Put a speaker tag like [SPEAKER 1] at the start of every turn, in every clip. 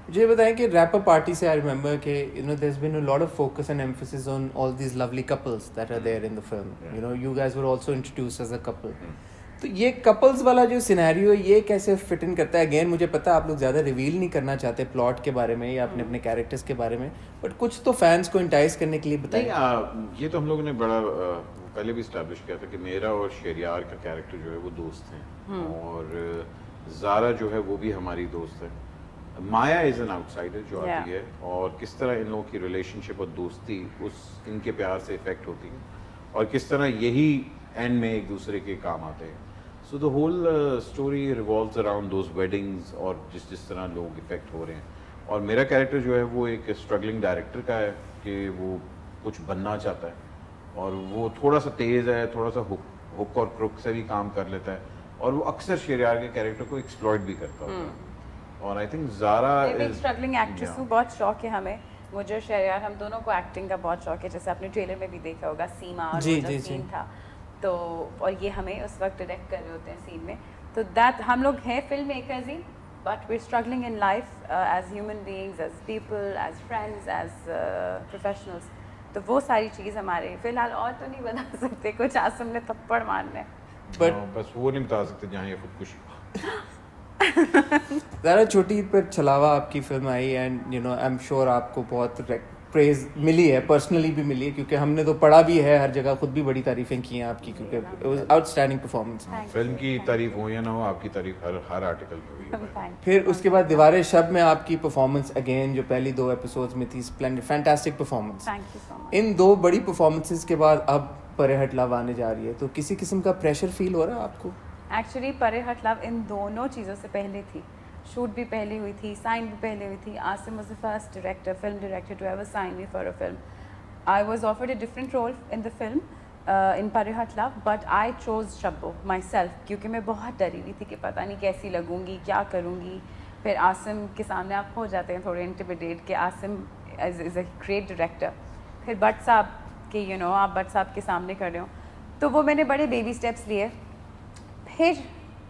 [SPEAKER 1] मुझे बताएं कि रैपर पार्टी से आई रिमेंबर कि you know there has been a lot of focus and emphasis on all these lovely couples that are there in the film, you know you guys were also introduced as a couple. तो ये couples वाला जो scenario है ये कैसे fit in करता है? Again मुझे पता है आप लोग ज़्यादा रिवील नहीं करना चाहते प्लॉट के बारे में या अपने अपने कैरेक्टर्स के बारे में, बट कुछ तो फैंस को इंटाइस करने के लिए बताइए.
[SPEAKER 2] नहीं, ये तो हम लोगों ने बड़ा पहले भी इस्टेब्लिश किया था कि मेरा और शेरियार का कैरेक्टर जो है वो दोस्त हैं, और ज़ारा जो है वो भी हमारी दोस्त है. माया इज़ एन आउटसाइडर जो आती है, और किस तरह इन लोगों की रिलेशनशिप और दोस्ती उस इनके प्यार से इफ़ेक्ट होती है, और किस तरह यही एंड में एक दूसरे के काम आते हैं. So the whole story revolves around those weddings और जिस तरह लोग इफ़ेक्ट हो रहे हैं. और मेरा कैरेक्टर जो है वो एक स्ट्रगलिंग डायरेक्टर का है कि वो कुछ बनना चाहता है, और वो थोड़ा सा तेज़ है, थोड़ा सा हुक और क्रुक से भी काम कर लेता है, और वो अक्सर शेरियार के कैरेक्टर को एक्सप्लॉइट भी करता होता है. और आई थिंक ज़ारा
[SPEAKER 3] एक स्ट्रगलिंग एक्ट्रेस हूँ, बहुत शौक है हमें, मुझे और शेरियार हम दोनों को एक्टिंग का बहुत शौक है. जैसे आपने ट्रेलर में भी देखा होगा सीमा और वो जो सीन था, तो और ये हमें उस वक्त डायरेक्ट कर रहे होते हैं सीन में. तो दैट हम लोग हैं फिल्म मेकर्स ही, but we struggling in life as human beings, as people, as friends, as professionals. तो वो सारी चीज़ हमारे फिलहाल और तो नहीं बता सकते, कुछ आसम ने थप्पड़ मारने,
[SPEAKER 2] बट बस वो नहीं बता सकते जहाँ ये खुदकुशी.
[SPEAKER 1] ज़रा छोटी पर छलावा आपकी film I and you know I am sure आपको बहुत प्रेज मिली है, पर्सनली भी मिली है, क्योंकि हमने तो पढ़ा भी है हर जगह, खुद भी बड़ी तारीफें की हैं आपकी, क्योंकि it was outstanding performance.
[SPEAKER 2] Film की तारीफ हो या ना हो, आपकी तारीफ हर आर्टिकल में हुई है.
[SPEAKER 1] फिर उसके बाद दीवारे शब में आपकी परफॉर्मेंस अगेन जो पहली 2 एपिसोड्स में थी, splendid, fantastic performance.
[SPEAKER 3] Thank you so much.
[SPEAKER 1] इन 2 बड़ी परफॉर्मेंसेस के बाद अब परे हट लव आने जा रही है, तो किसी किस्म का प्रेशर फील हो रहा है आपको?
[SPEAKER 3] एक्चुअली परे हट लव इन दोनों चीज़ों से पहले थी. शूट भी पहले हुई थी, साइन भी पहले हुई थी. Asim was the first director, film director to ever sign me for a film. I was offered a different role in the film in Parey Hut Love, but I chose Shabbo myself, क्योंकि मैं बहुत डरी हुई थी कि पता नहीं कैसी लगूंगी, क्या करूँगी. फिर आसिम के सामने आप हो जाते हैं थोड़े इंटिमिडेट कि Asim is a great director. फिर भट्ट साहब के यू नो आप भट्ट साहब के सामने कर रहे हो, तो वो मैंने बड़े बेबी स्टेप्स लिए. फिर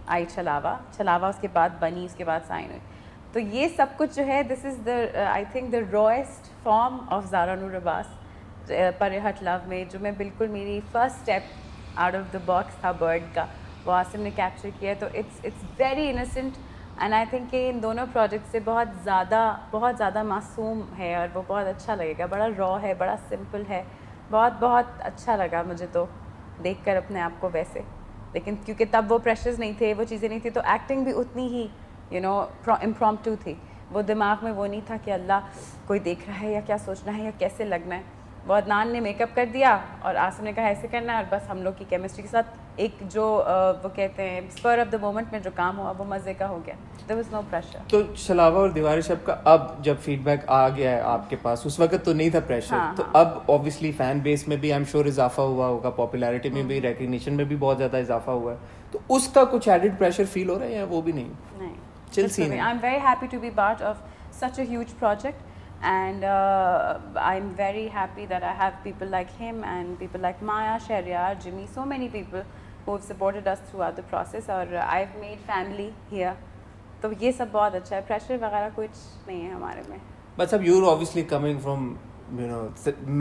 [SPEAKER 3] आई छलावा उसके बाद बनी, उसके बाद साइन हुई. तो ये सब कुछ जो है, this is the I think the rawest form of Zara Noor Abbas Parey Hut Love में, जो मैं बिल्कुल मेरी first step out of the box था बर्ड का, वो आसिम ने कैप्चर किया. तो it's very innocent, and I think कि इन दोनों प्रोजेक्ट से बहुत ज़्यादा मासूम है, और वो बहुत अच्छा लगेगा. बड़ा रॉ है, बड़ा सिंपल है, बहुत अच्छा लगा मुझे तो देख कर अपने आप को वैसे. लेकिन क्योंकि तब वो प्रेशर्स नहीं थे, वो चीज़ें नहीं थी, तो एक्टिंग भी उतनी ही यू नो इम्प्रॉम्प्टू थी. वो दिमाग में वो नहीं था कि अल्लाह कोई देख रहा है या क्या सोचना है या कैसे लगना है. वो अदनान ने मेकअप कर दिया और आसिम ने कहा ऐसे करना है, और बस हम लोग की केमिस्ट्री के साथ एक जो वो कहते हैं स्पर ऑफ द मोमेंट में जो काम हुआ वो मज़े का हो गया. There was no pressure.
[SPEAKER 1] तो छलावा और दीवार शब का अब जब फीडबैक आ गया है आपके पास, उस वक्त तो नहीं था प्रेशर.
[SPEAKER 3] हाँ,
[SPEAKER 1] तो
[SPEAKER 3] हाँ.
[SPEAKER 1] अब ऑब्वियसली फैन बेस में भी आई एम श्योर इजाफा हुआ होगा, पॉपुलैरिटी में भी, रिकग्निशन में भी बहुत ज़्यादा इजाफा हुआ है. तो उसका कुछ एडेड प्रेशर फील हो रहा है या वो भी नहीं?
[SPEAKER 3] नहीं,
[SPEAKER 1] चिल सीन है.
[SPEAKER 3] I am very happy to be part of such a huge project, and I'm very happy that I have people like him and people like Maya, Shahryar, Jimmy, so many people who have supported us throughout the process, और I've made family here. तो ये सब बहुत अच्छा है, pressure वगैरह कुछ नहीं है हमारे में.
[SPEAKER 1] बस अब you're obviously coming from you know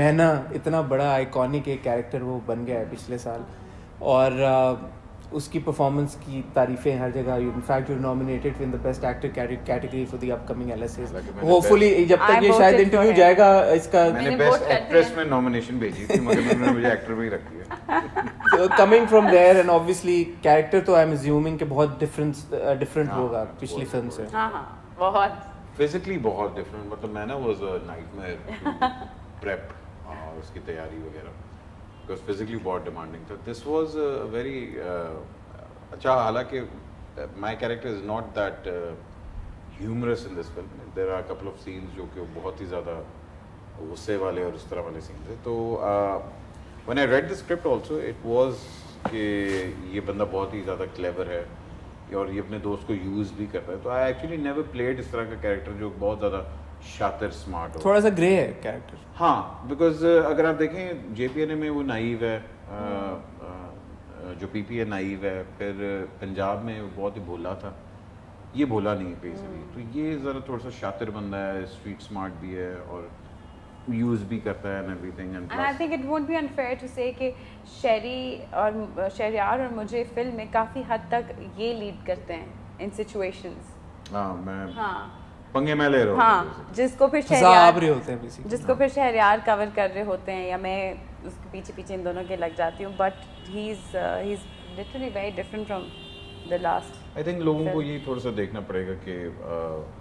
[SPEAKER 1] मैना, इतना बड़ा आइकॉनिक एक कैरेक्टर वो बन गया है पिछले साल, और उसकी परफॉर्मेंस की तारीफें हर जगह. In fact you're nominated in the best actor category for the upcoming LSAs. Hopefully जब तक ये शायद इंटरव्यू जाएगा इसका,
[SPEAKER 2] मैंने बेस्ट एक्ट्रेस में नॉमिनेशन भेजी थी, मगर उन्होंने मुझे एक्टर में ही रख दिया.
[SPEAKER 1] So coming from there and obviously character तो I'm assuming कि बहुत डिफरेंट होगा पिछली फिल्म से.
[SPEAKER 3] हाँ बहुत
[SPEAKER 2] फिजिकली बहुत डिफरेंट. मतलब मैं ना वाज अ नाइटमेयर प्रेप और उसकी तैयारी वगैरह, बिकॉज फिजिकली बहुत डिमांडिंग था. दिस वाज वेरी अच्छा. हालांकि my character is not that humorous in this film. There are couple of scenes जो कि बहुत ही ज़्यादा गुस्से वाले और उस तरह वाले सीन्स थे. तो when I read the script also it was कि ये बंदा बहुत ही ज़्यादा क्लेवर है और ये अपने दोस्त को यूज़ भी करता है. तो आई एक्चुअली नेवर प्लेड इस तरह का कैरेक्टर जो बहुत ज़्यादा शातिर स्मार्ट हो.
[SPEAKER 1] थोड़ा सा ग्रे है कैरेक्टर.
[SPEAKER 2] हाँ, बिकॉज अगर आप देखें JPN में वो नाइव है, जो PPA नाइव है, फिर पंजाब में वो बहुत ही भोला था. ये बोला नहीं है बेसिकली। तो ये ज़रा थोड़ा सा शातिर बंदा है, स्ट्रीट स्मार्ट भी है और यूज़ भी करता है and everything.
[SPEAKER 3] And I think it won't be unfair to say कि शहरियार और मुझे फिल्म में काफ़ी हद तक ये लीड करते हैं इन सिचुएशंस।
[SPEAKER 2] हाँ मैं
[SPEAKER 3] हाँ
[SPEAKER 2] पंगे में ले रहा हूँ।
[SPEAKER 3] हाँ, जिसको फिर
[SPEAKER 1] फंसा रहे होते हैं basically।
[SPEAKER 3] जिसको फिर शहरियार कवर कर रहे होते हैं या मैं उसके पीछे पीछे इन दोनों के लग जाती हूँ, but he is literally very different from the last.
[SPEAKER 2] I think लोगों को ये थोड़ा सा देखना पड़ेगा कि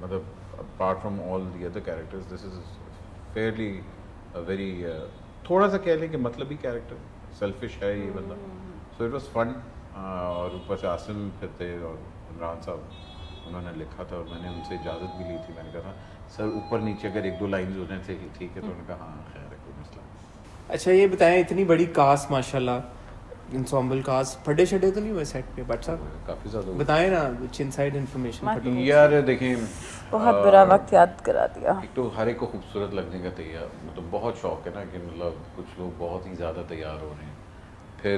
[SPEAKER 2] मतलब apart from all the other characters this is fairly very थोड़ा सा कह लें कि मतलबी कैरेक्टर, सेल्फिश है ये बंदा। So it was fun. और ऊपर से आसिम फिर थे और इमरान साहब उन्होंने लिखा था और मैंने उनसे इजाज़त भी ली थी। मैंने कहा था सर ऊपर नीचे अगर 1-2 लाइन्स हो जाए थे कि ठीक है, तो उन्होंने कहा हाँ खैर है कोई मसला नहीं।
[SPEAKER 1] अच्छा ये बताएं, इतनी बड़ी कास्ट माशाल्लाह, इंसॉम्बल कास्ट, फटे शटे तो नहीं हुए सेट पे बट साहब?
[SPEAKER 2] काफ़ी ज़्यादा
[SPEAKER 1] बताएं ना कुछ इनसाइड इन्फॉर्मेशन।
[SPEAKER 2] यार देखें,
[SPEAKER 3] बहुत बुरा वक्त याद करा दिया।
[SPEAKER 2] एक तो हर एक को खूबसूरत लगने का तैयार, मतलब बहुत शौक है ना कि मतलब कुछ लोग बहुत ही ज़्यादा तैयार हो रहे हैं, फिर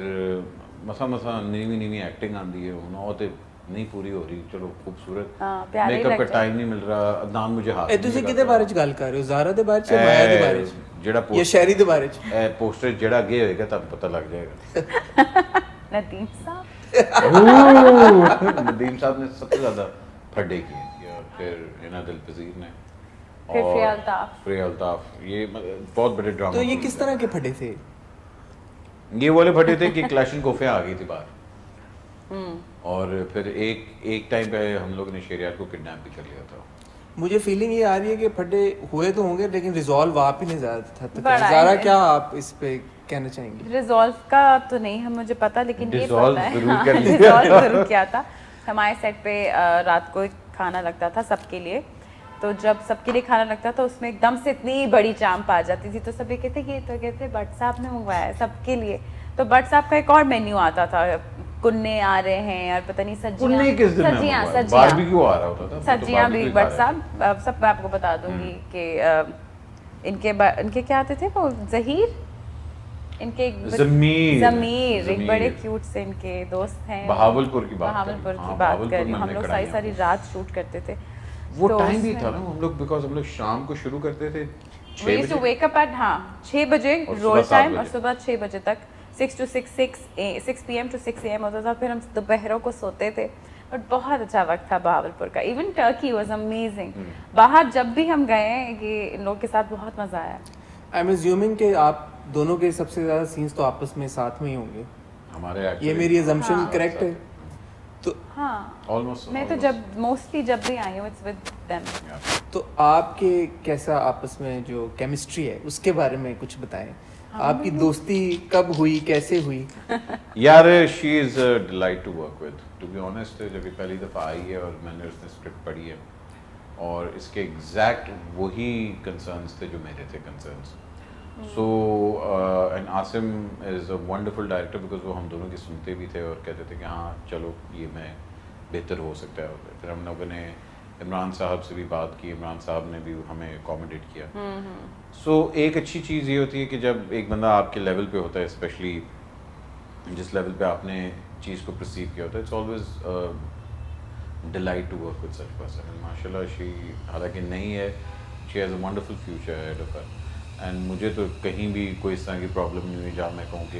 [SPEAKER 2] मसा नीवी एक्टिंग आती है उन्होंने नहीं पूरी हो रही, चलो खूबसूरत मेकअप का टाइम नहीं मिल रहा। अदनान मुझे हाथ
[SPEAKER 1] ए ਤੁਸੀਂ ਕਿਹਦੇ ਬਾਰੇ ਚ ਗੱਲ ਕਰ ਰਹੇ ਹੋ? ਜ਼ਾਰਾ ਦੇ ਬਾਰੇ ਚ ਜਾਂ ਮਾਇਆ ਦੇ ਬਾਰੇ ਚ
[SPEAKER 2] ਜਿਹੜਾ
[SPEAKER 1] ਜਾਂ ਸ਼ਹਿਰੀ ਦੇ ਬਾਰੇ ਚ?
[SPEAKER 2] ਇਹ ਪੋਸਟਰ ਜਿਹੜਾ ਅੱਗੇ ਹੋਏਗਾ ਤੁਹਾਨੂੰ ਪਤਾ ਲੱਗ ਜਾਏਗਾ।
[SPEAKER 3] नदीम साहब
[SPEAKER 2] नदीम साहब ने सबसे ज़्यादा फड्डे किए और फिर हिना दिलपजीर ने
[SPEAKER 3] फिर
[SPEAKER 2] और
[SPEAKER 3] प्रिया
[SPEAKER 2] अल्ताफ, ये बहुत बड़े ड्रामा।
[SPEAKER 1] तो ये किस तरह के फटे थे?
[SPEAKER 2] ये वाले फटे थे कि क्लैशनकोफिया आ गई थी बाहर और फिर एक टाइम पे हम लोग ने शेरियार को किडनैप भी कर लिया था।
[SPEAKER 1] मुझे फीलिंग ये आ रही है कि फटे हुए तो होंगे लेकिन रिजॉल्व आप ही नहीं ज़्यादा था।
[SPEAKER 3] बड़ा
[SPEAKER 1] ज़ारा
[SPEAKER 3] है।
[SPEAKER 1] क्या आप इस पे कहना चाहेंगे?
[SPEAKER 3] रिजॉल्व का तो नहीं है मुझे पता, लेकिन ये
[SPEAKER 2] Dissolve
[SPEAKER 3] पता है
[SPEAKER 2] जरूर
[SPEAKER 3] हाँ,
[SPEAKER 2] कर लिया।
[SPEAKER 3] dissolve जरूर किया था। हमारे सेट पे रात को खाना लगता था सबके लिए, तो जब सबके लिए खाना लगता था उसमें एकदम से इतनी बड़ी चांप आ जाती थी, तो सब ये कहते भट्ट साहब ने मंगवाया है सबके लिए। तो भट्ट साहब का एक और मेन्यू आता था, कुन्ने आ रहे हैं और पता नहीं सब्जियां
[SPEAKER 2] बारबेक्यू आ रहा होता था,
[SPEAKER 3] सब्जियां भी। भट्ट साहब सब मैं आपको बता दूंगी कि इनके क्या आते थे वो जहीर, इनके ज़मीर एक बड़े क्यूट से इनके दोस्त हैं।
[SPEAKER 2] बहावलपुर की बात
[SPEAKER 3] कर रही हूँ। हम लोग सारी रात शूट करते थे।
[SPEAKER 2] वो टाइम भी था ना हम लोग, बिकॉज हम लोग शाम को शुरू करते थे 6 बजे,
[SPEAKER 3] वेक अप एट 6 बजे रोल टाइम, और सुबह 6 बजे तक 6 PM to 6 AM होता था। फिर हम दोपहरों को सोते थे, बट बहुत अच्छा वक्त था बहावलपुर का। Even Turkey was amazing. बाहर जब भी हम गए ये इन लोगों के साथ बहुत मजा आया।
[SPEAKER 1] आई एम अज्यूमिंग कि आप दोनों के सबसे ज़्यादा सीन्स तो आपस में साथ में ही होंगे
[SPEAKER 2] हमारे।
[SPEAKER 1] ये मेरी assumption करेक्ट है? तो
[SPEAKER 3] हाँ
[SPEAKER 2] ऑलमोस्ट
[SPEAKER 3] मैं तो जब भी आई हूँ इट्स विद देम।
[SPEAKER 1] तो आपके कैसा आपस में जो केमिस्ट्री है उसके बारे में कुछ बताएं। आपकी दोस्ती कब हुई, कैसे हुई?
[SPEAKER 2] यार she is a delight to work with, to be honest. जब ये पहली दफ़ा आई है और मैंने उसने स्क्रिप्ट पढ़ी है और इसके एग्जैक्ट वही कंसर्न्स थे जो मेरे थे concerns. So and Asim is a wonderful director because वो हम दोनों की सुनते भी थे और कहते थे कि हाँ चलो ये मैं बेहतर हो सकता है। फिर हम लोगों ने इमरान साहब से भी बात की, इमरान साहब ने भी हमें अकोमोडेट किया। सो एक अच्छी चीज़ ये होती है कि जब एक बंदा आपके लेवल पे होता है, स्पेशली जिस लेवल पे आपने चीज़ को परसीव किया होता है, it's always delight to work with such person. माशाल्लाह शी हालांकि नहीं है, she has a wonderful future ahead of her. And मुझे तो कहीं भी कोई इस तरह की प्रॉब्लम नहीं हुई जहाँ मैं कहूँ कि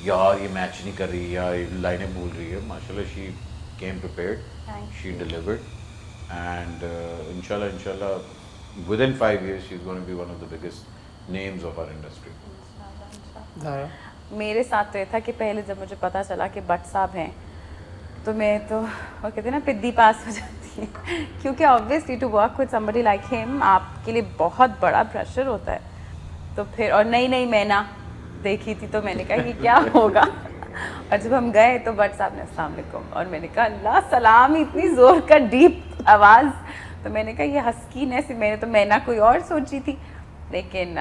[SPEAKER 2] यार ये मैच नहीं कर रही या ये लाइनें भूल रही है। माशाल्लाह she came prepared, she delivered and इंशाल्लाह within 5 years she's going to be one of the biggest names of our industry.
[SPEAKER 3] मेरे साथ तो ये था कि पहले जब मुझे पता चला कि भट्ट साहब हैं तो मैं तो वो कहते हैं ना पिद्दी पास हो जाती है, क्योंकि obviously to work with somebody like him आपके लिए बहुत बड़ा प्रेशर होता है। तो फिर और नई मैना देखी थी तो मैंने कहा कि क्या होगा। और जब हम गए तो भट्ट साहब ने अस्सलाम वालेकुम और मैंने कहा अल्लाह सलाम, इतनी ज़ोर का डीप आवाज़। तो मैंने कहा ये हस्कीनेस, मैंने तो मैना कोई और सोची थी। लेकिन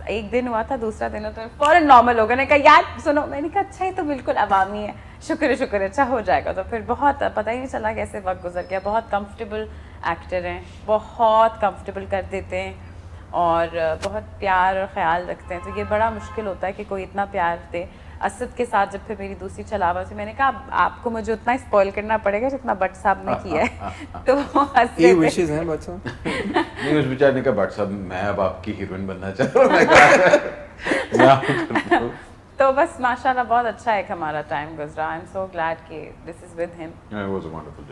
[SPEAKER 3] एक दिन हुआ था, दूसरा दिन हुआ तो फ़ौरन नॉर्मल हो गया। मैंने कहा यार सुनो, मैंने कहा अच्छा ये तो बिल्कुल अवामी है, शुक्र अच्छा हो जाएगा। तो फिर बहुत पता ही नहीं चला कैसे वक्त गुजर गया। बहुत कंफर्टेबल एक्टर हैं, बहुत कंफर्टेबल कर देते हैं और बहुत प्यार और ख्याल रखते हैं। तो ये बड़ा मुश्किल होता है कि कोई इतना प्यार दे। असद के साथ जब फिर मेरी दूसरी छलावा थी, मैंने कहा आपको मुझे उतना स्पॉइल करना पड़ेगा जितना भट्ट साहब ने किया है। तो वो हंस
[SPEAKER 1] ये
[SPEAKER 3] रहे थे।
[SPEAKER 1] विशेष हैं भट्ट साहब?
[SPEAKER 2] नहीं, उस बेचारे ने कहा भट्ट साहब मैं अब आपकी हीरोइन बनना चाह रहा हूँ। मैं कहा, मैं आपको करता हूँ।
[SPEAKER 3] तो बस माशाल्लाह बहुत अच्छा एक हमारा टाइम गुजरा। आई एम सो ग्लैड कि this is with him.
[SPEAKER 2] Yeah, it was a wonderful job.